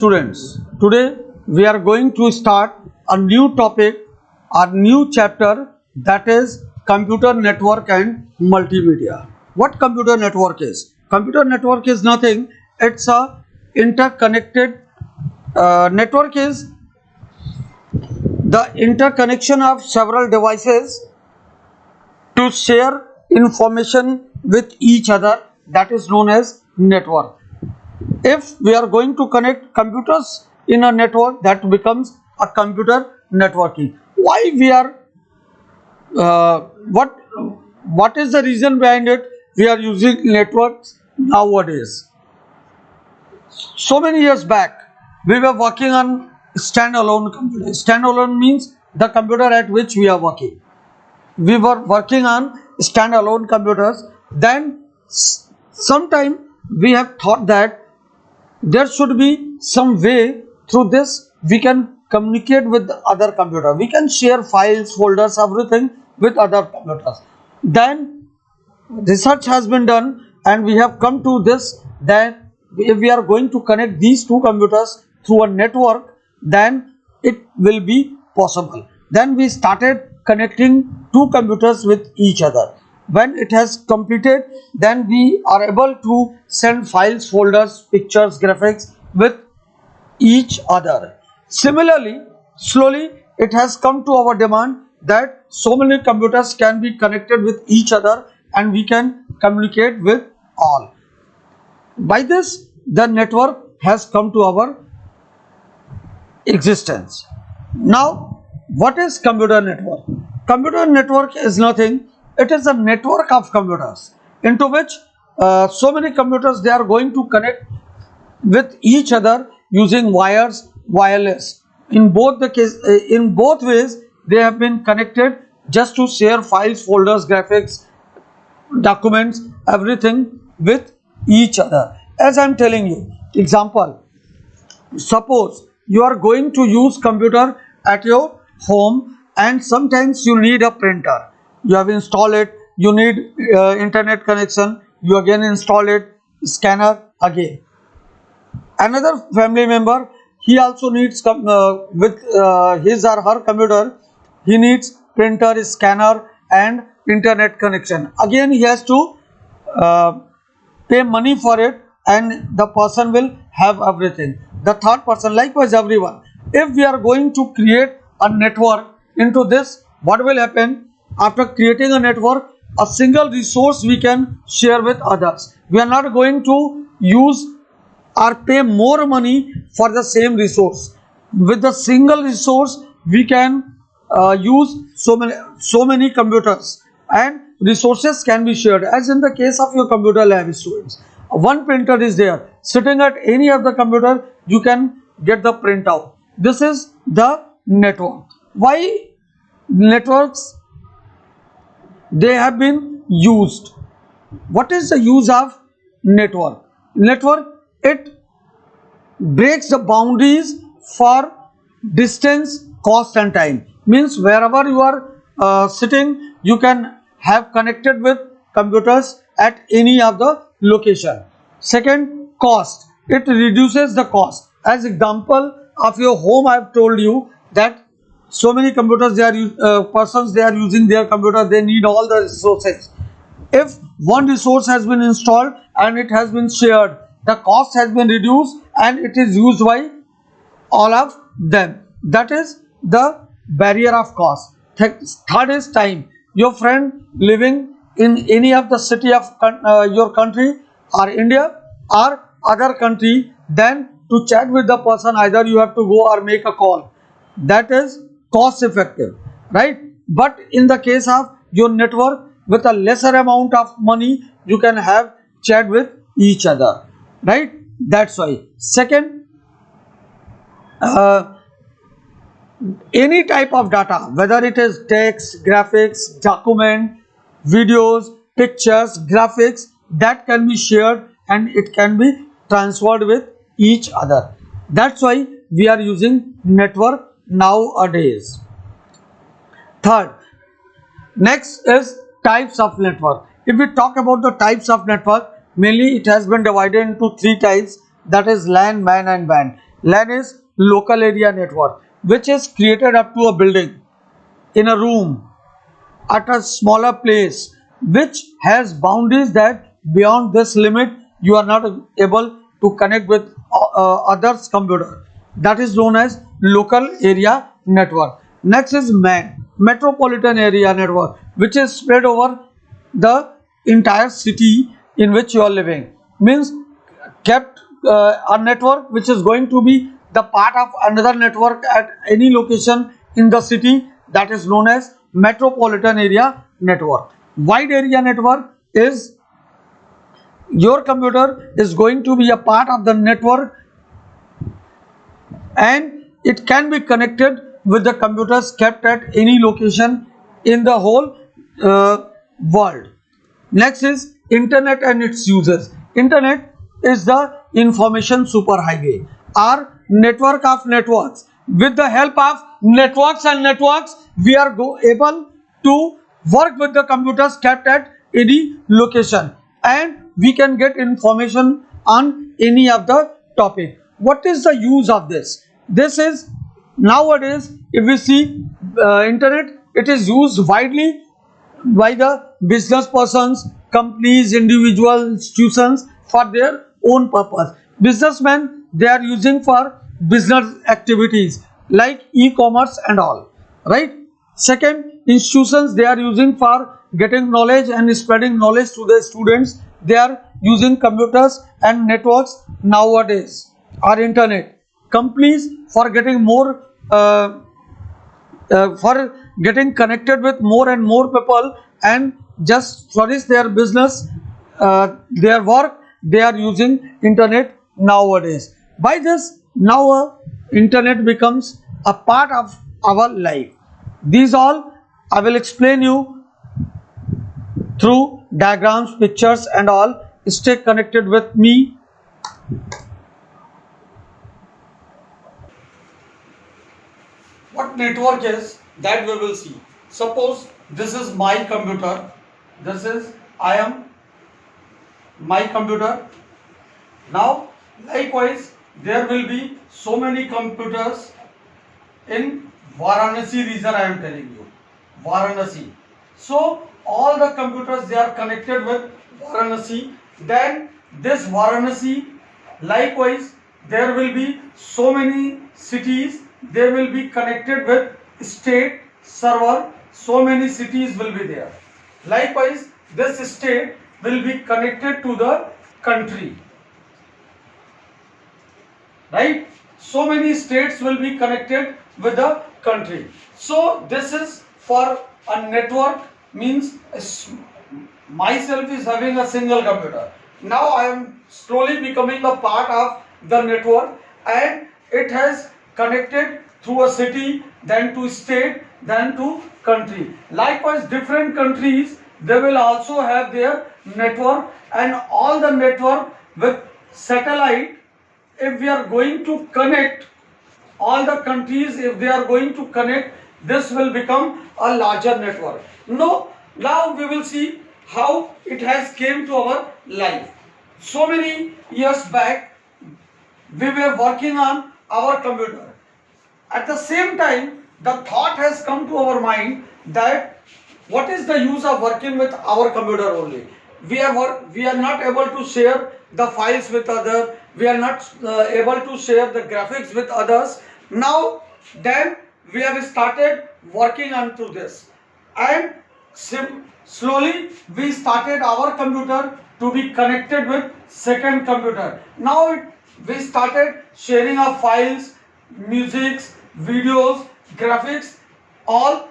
Students, today we are going to start a new topic, a new chapter, that is computer network and multimedia. What computer network is? Computer network is nothing, it's a interconnected network is the interconnection of several devices to share information with each other, that is known as network. If we are going to connect computers in a network, that becomes a computer networking. Why we are what is the reason behind it? We are using networks nowadays. So many years back we were working on standalone computer. Standalone means the computer at which we are working. We were working on standalone computers. Then sometime we have thought that there should be some way through this we can communicate with the other computer. We can share files, folders, everything with other computers. Then research has been done and we have come to this that if we are going to connect these two computers through a network, then it will be possible. Then we started connecting two computers with each other. When it has completed, then we are able to send files, folders, pictures, graphics with each other. Similarly, slowly it has come to our demand that so many computers can be connected with each other and we can communicate with all. By this, the network has come to our existence. Now, what is computer network? Computer network is nothing. It is a network of computers into which so many computers they are going to connect with each other using wires, wireless. In both in both ways, they have been connected just to share files, folders, graphics, documents, everything with each other. As I am telling you, example, suppose you are going to use computer at your home and sometimes you need a printer. You have installed it, you need internet connection, you again install it, scanner again. Another family member, he also needs with his or her computer, he needs printer, scanner and internet connection. Again he has to pay money for it and the person will have everything. The third person, likewise everyone. If we are going to create a network into this, what will happen? After creating a network, a single resource we can share with others. We are not going to use or pay more money for the same resource. With the single resource, we can use so many computers and resources can be shared. As in the case of your computer lab students, one printer is there. Sitting at any of the computer, you can get the printout. This is the network. Why networks? They have been used. What is the use of network? Network, it breaks the boundaries for distance, cost and time. Means wherever you are sitting, you can have connected with computers at any of the location. Second, cost. It reduces the cost. As example of your home, I have told you that so many computers they are persons they are using their computer, they need all the resources. If one resource has been installed and it has been shared, the cost has been reduced and it is used by all of them. That is the barrier of cost. Third is time. Your friend living in any of the city of your country or India or other country, then to chat with the person either you have to go or make a call. That is cost effective, right? But in the case of your network, with a lesser amount of money, you can have chat with each other, right? That's why. Second, any type of data, whether it is text, graphics, document, videos, pictures, graphics, that can be shared and it can be transferred with each other. That's why we are using network nowadays. Third, next is types of network. If we talk about the types of network, mainly it has been divided into three types, that is LAN, MAN and WAN. LAN is local area network, which is created up to a building, in a room, at a smaller place, which has boundaries that beyond this limit you are not able to connect with others computer. That is known as local area network. Next is MAN, metropolitan area network, which is spread over the entire city in which you are living. Means kept a network which is going to be the part of another network at any location in the city, that is known as metropolitan area network. Wide area network is your computer is going to be a part of the network and it can be connected with the computers kept at any location in the whole world. Next is internet and its uses. Internet is the information superhighway or network of networks. With the help of networks and networks, we are able to work with the computers kept at any location and we can get information on any of the topic. What is the use of this? This is nowadays, if we see internet, it is used widely by the business persons, companies, individual institutions for their own purpose. Businessmen, they are using for business activities like e-commerce and all, right? Second, institutions, they are using for getting knowledge and spreading knowledge to the students. They are using computers and networks nowadays or internet. Companies, for getting more for getting connected with more and more people and just flourish their business, their work, they are using internet nowadays. By this, now internet becomes a part of our life. These all I will explain you through diagrams, pictures and all. Stay connected with me. What network is, that we will see. Suppose this is my computer, this is I am my computer. Now likewise there will be so many computers in Varanasi region, I am telling you, Varanasi. So all the computers, they are connected with Varanasi. Then this Varanasi, likewise there will be so many cities, they will be connected with state server, so many cities will be there. Likewise this state will be connected to the country, right? So many states will be connected with the country. So this is for a network, means myself is having a single computer. Now I am slowly becoming a part of the network and it has connected through a city, then to state, then to country. Likewise different countries, they will also have their network, and all the network with satellite, if we are going to connect all the countries, if they are going to connect, this will become a larger network. Now we will see how it has came to our life. So many years back we were working on our computer. At the same time, the thought has come to our mind that what is the use of working with our computer only? We are not able to share the files with others. We are not able to share the graphics with others. Now then we have started working onto this, and slowly we started our computer to be connected with second computer. Now we started sharing of files, musics, videos, graphics, all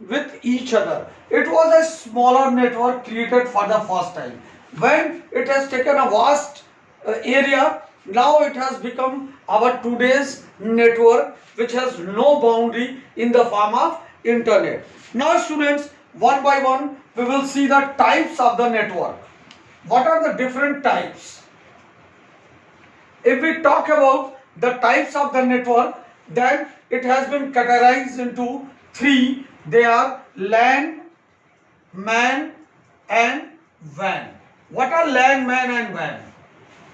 with each other. It was a smaller network created for the first time. When it has taken a vast area, now it has become our today's network, which has no boundary in the form of internet. Now students, one by one we will see the types of the network. What are the different types? If we talk about the types of the network, then it has been categorized into three. They are LAN, MAN and WAN. What are LAN, MAN and WAN?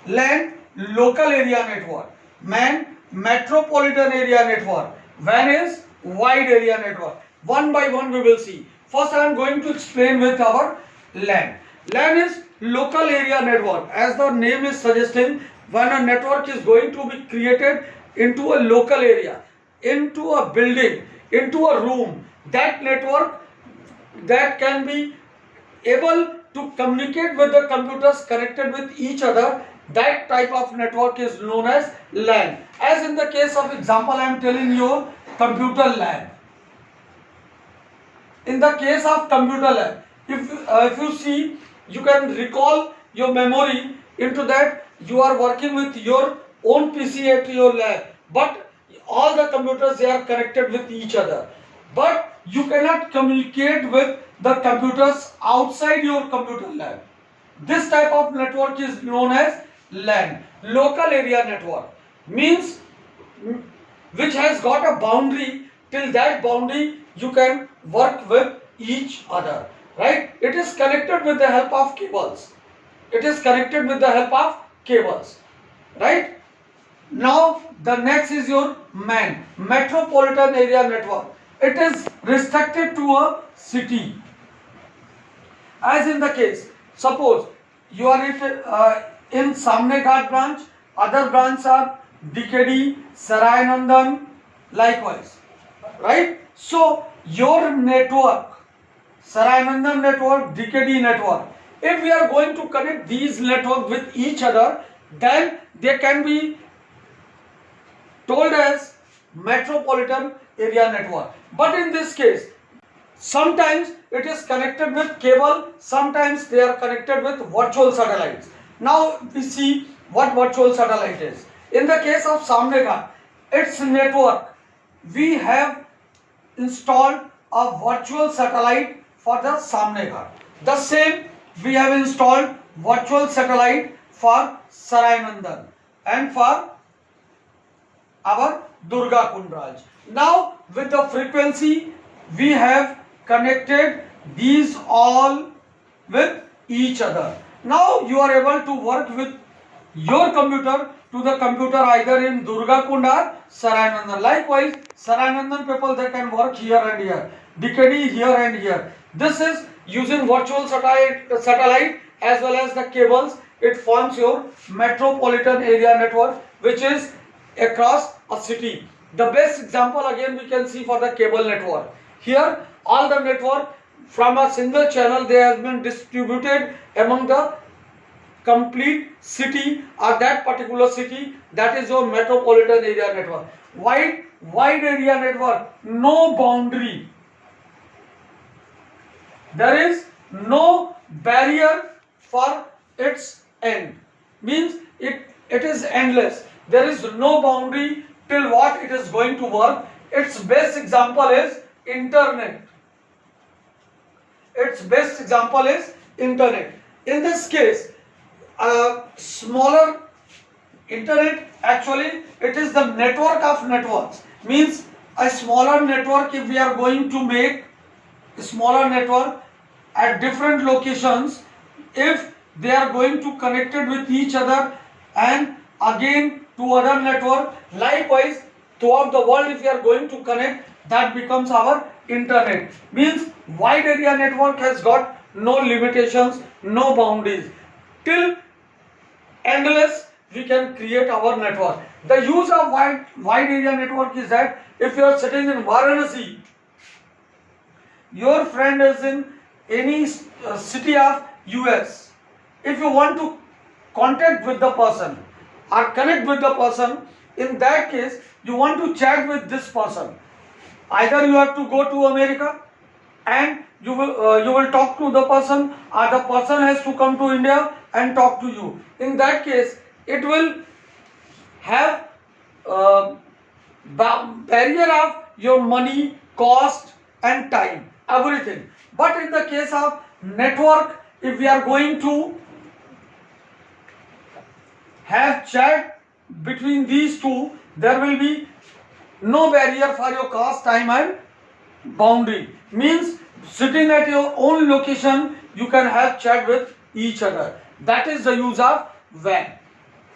LAN, local area network. MAN, metropolitan area network. WAN is wide area network. One by one we will see. First I am going to explain with our LAN. LAN is local area network. As the name is suggesting, when a network is going to be created into a local area, into a building, into a room, that network that can be able to communicate with the computers connected with each other, that type of network is known as LAN. As in the case of example I am telling you, computer LAN. In the case of computer LAN, if you see, you can recall your memory into that. You are working with your own PC at your lab, but all the computers, they are connected with each other, but you cannot communicate with the computers outside your computer lab. This type of network is known as LAN, local area network. Means which has got a boundary. Till that boundary you can work with each other, right? It is connected with the help of cables. It is connected with the help of cables, right? Now the next is your MAN, metropolitan area network. It is restricted to a city. As in the case, suppose you are in Samne Ghat branch, other branches are DKD, Sarai Nandan, likewise, right? So your network, Sarai Nandan network, DKD network, if we are going to connect these networks with each other, then they can be told as metropolitan area network. But in this case, sometimes it is connected with cable, sometimes they are connected with virtual satellites. Now we see what virtual satellite is. In the case of Samne Ghat, its network, we have installed a virtual satellite for the Samne Ghat. The same we have installed virtual satellite for Sarai Nandan and for our Durga Kund branch. Now with the frequency we have connected these all with each other. Now you are able to work with your computer to the computer either in Durga Kund or Sarai Nandan. Likewise, Sarai Nandan people, they can work here and here, DKD here and here. This is using virtual satellite as well as the cables. It forms your metropolitan area network, which is across a city. The best example again we can see for the cable network. Here all the network from a single channel, they have been distributed among the complete city or that particular city. That is your metropolitan area network. Wide area network, no boundary. There is no barrier for its end. Means it is endless. There is no boundary till what it is going to work. Its best example is internet. Its best example is internet. In this case, a smaller internet, actually it is the network of networks. Means a smaller network, if we are going to make a smaller network at different locations, if they are going to connect it with each other and again to other network, likewise throughout the world if we are going to connect, that becomes our internet. Means wide area network has got no limitations, no boundaries. Till endless we can create our network. The use of wide area network is that if you are sitting in Varanasi, your friend is in any city of US, if you want to contact with the person or connect with the person, in that case you want to chat with this person, either you have to go to America and you will talk to the person, or the person has to come to India and talk to you. In that case it will have barrier of your money, cost and time, everything. But in the case of network, if we are going to have chat between these two, there will be no barrier for your cost, time and boundary. Means sitting at your own location, you can have chat with each other. That is the use of WAN.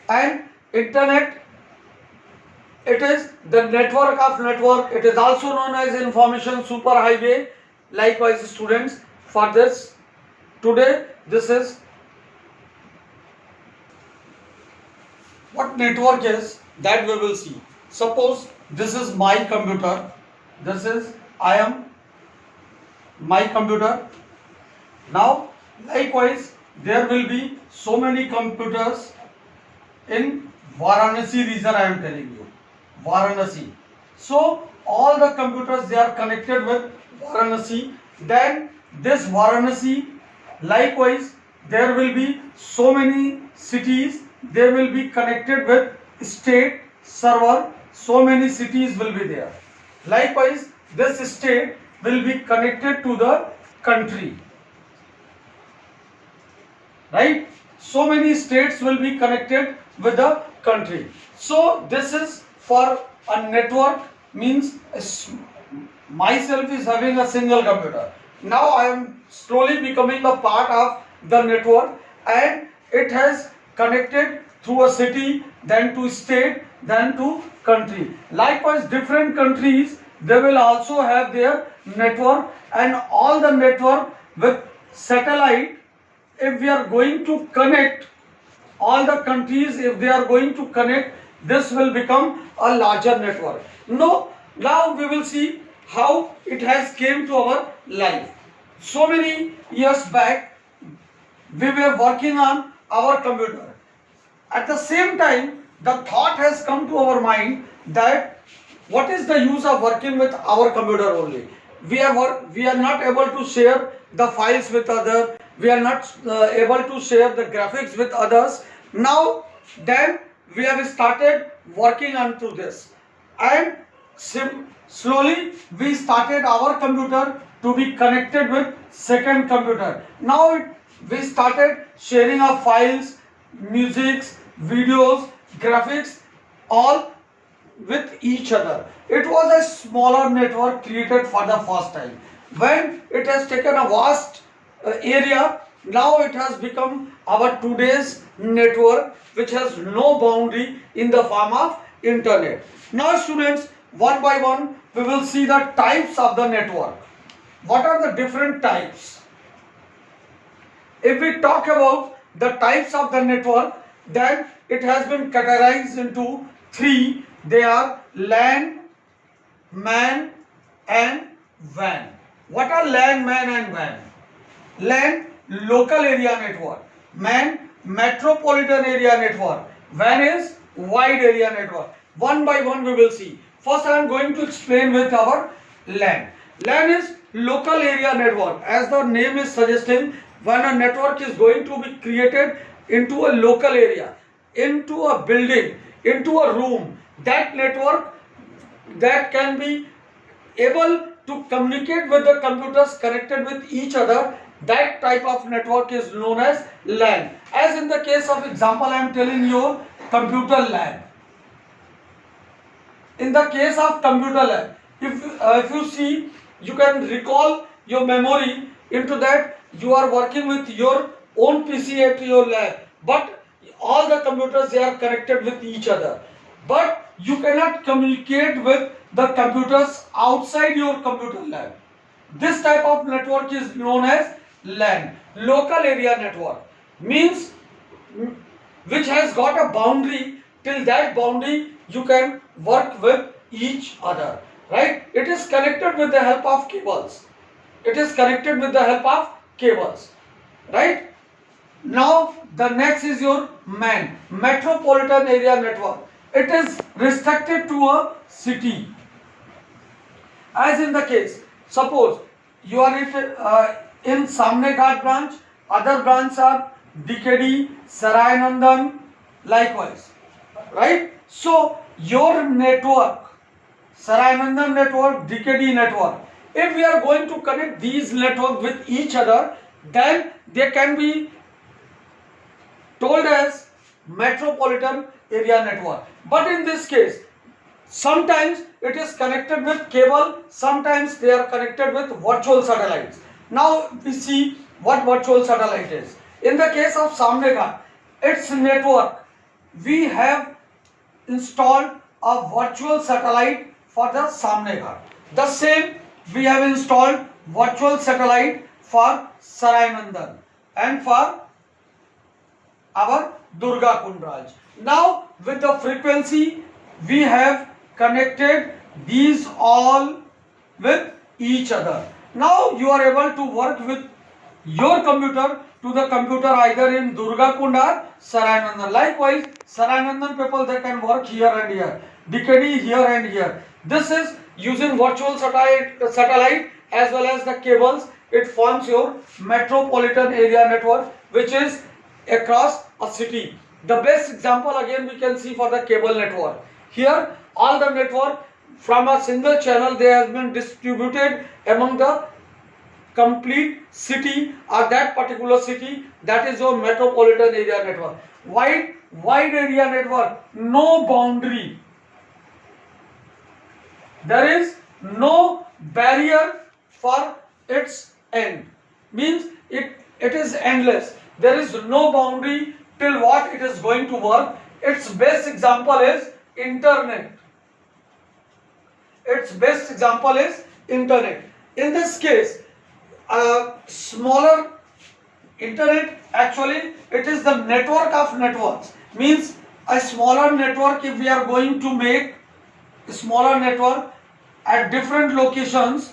And internet It is the network of network. It is also known as information superhighway. Likewise, students, for this today, this is what network is, that we will see. Suppose this is my computer. This is I am my computer. Now, likewise, there will be so many computers in Varanasi region. I am telling you, Varanasi. So all the computers, they are connected with Varanasi. Then this Varanasi, likewise, there will be so many cities. They will be connected with state server. So many cities will be there. Likewise, this state will be connected to the country. Right? So many states will be connected with the country. So this is for a network, means myself is having a single computer. Now I am slowly becoming a part of the network, and it has connected through a city, then to state, then to country. Likewise, different countries, they will also have their network, and all the network with satellite. If we are going to connect all the countries, if they are going to connect, this will become a larger network. Now we will see how it has came to our life. So many years back, we were working on our computer. At the same time, the thought has come to our mind that what is the use of working with our computer only? We are not able to share the files with others. We are not able to share the graphics with others. Now, then we have started working onto this, and slowly we started our computer to be connected with second computer. Now we started sharing our files, musics, videos, graphics, all with each other. It was a smaller network created for the first time. When it has taken a vast area, now it has become our today's network, which has no boundary in the form of internet. Now students, one by one, we will see the types of the network. What are the different types? If we talk about the types of the network, then it has been categorized into three. They are LAN, MAN and WAN. What are LAN, MAN and WAN? LAN, local area network. MAN, metropolitan area network. WAN is wide area network. One by one we will see. First I am going to explain with our LAN. LAN is local area network. As the name is suggesting, when a network is going to be created into a local area, into a building, into a room, that network that can be able to communicate with the computers connected with each other, that type of network is known as LAN. As in the case of example, I am telling you computer LAN. In the case of computer LAN, if you see, you can recall your memory into that. You are working with your own PC at your lab, but all the computers, they are connected with each other, but you cannot communicate with the computers outside your computer lab. This type of network is known as LAN, local area network, means which has got a boundary. Till that boundary you can work with each other, right? It is connected with the help of cables. It is connected with the help of cables, right? Now the next is your MAN, metropolitan area network. It is restricted to a city. As in the case, suppose you are in Samne Ghat branch, other branches are DKD, Sarai Nandan, likewise, right? So your network, Sarai Nandan network, DKD network, if we are going to connect these networks with each other, then they can be told as metropolitan area network. But in this case, sometimes it is connected with cable, sometimes they are connected with virtual satellites. Now we see what virtual satellite is. In the case of Samne Ghat, its network, we have installed a virtual satellite for the Samne Ghat. The same we have installed virtual satellite for Sarai Nandan and for our Durga Kundraj. Now with the frequency we have connected these all with each other. Now you are able to work with your computer to the computer either in Durga Kund or Sarai Nandan. Likewise, Sarai Nandan people, they can work here and here, DKD here and here. This is using virtual satellite as well as the cables. It forms your metropolitan area network, which is across a city. The best example again we can see for the cable network. Here all the network from a single channel, they have been distributed among the complete city or that particular city. That is your metropolitan area network. Wide area network, no boundary. There is no barrier for its end. Means it is endless. There is no boundary till what it is going to work. Its best example is internet. Its best example is internet. In this case, a smaller internet, actually it is the network of networks. Means a smaller network, if we are going to make a smaller network at different locations,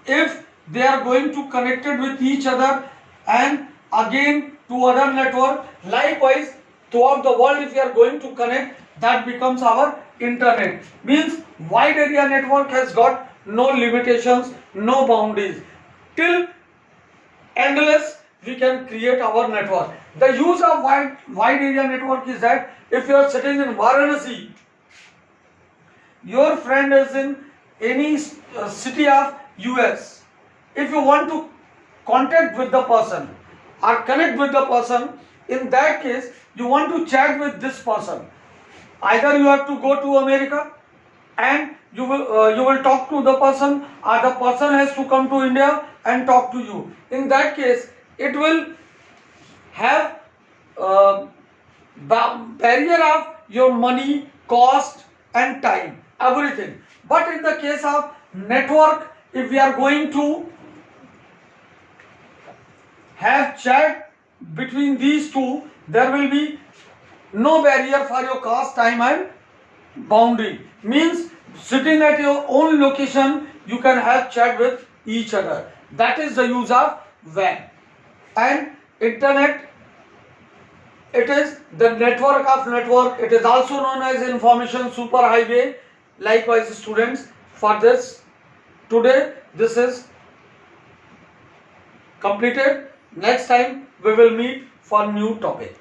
if they are going to connect it with each other and again to other network, likewise throughout the world if we are going to connect, that becomes our internet. Means wide area network has got no limitations, no boundaries. Till endless we can create our network. The use of wide area network is that if you are sitting in Varanasi, your friend is in any city of US, if you want to contact with the person or connect with the person, in that case you want to chat with this person, either you have to go to America and you will talk to the person, or the person has to come to India and talk to you. In that case it will have barrier of your money, cost and time, everything. But in the case of network, if we are going to have chat between these two, there will be no barrier for your cost, time and boundary. Means sitting at your own location, you can have chat with each other. That is the use of WAN. And internet, it is the network of network. It is also known as information superhighway. Likewise students, for this today this is completed. Next time we will meet for new topic.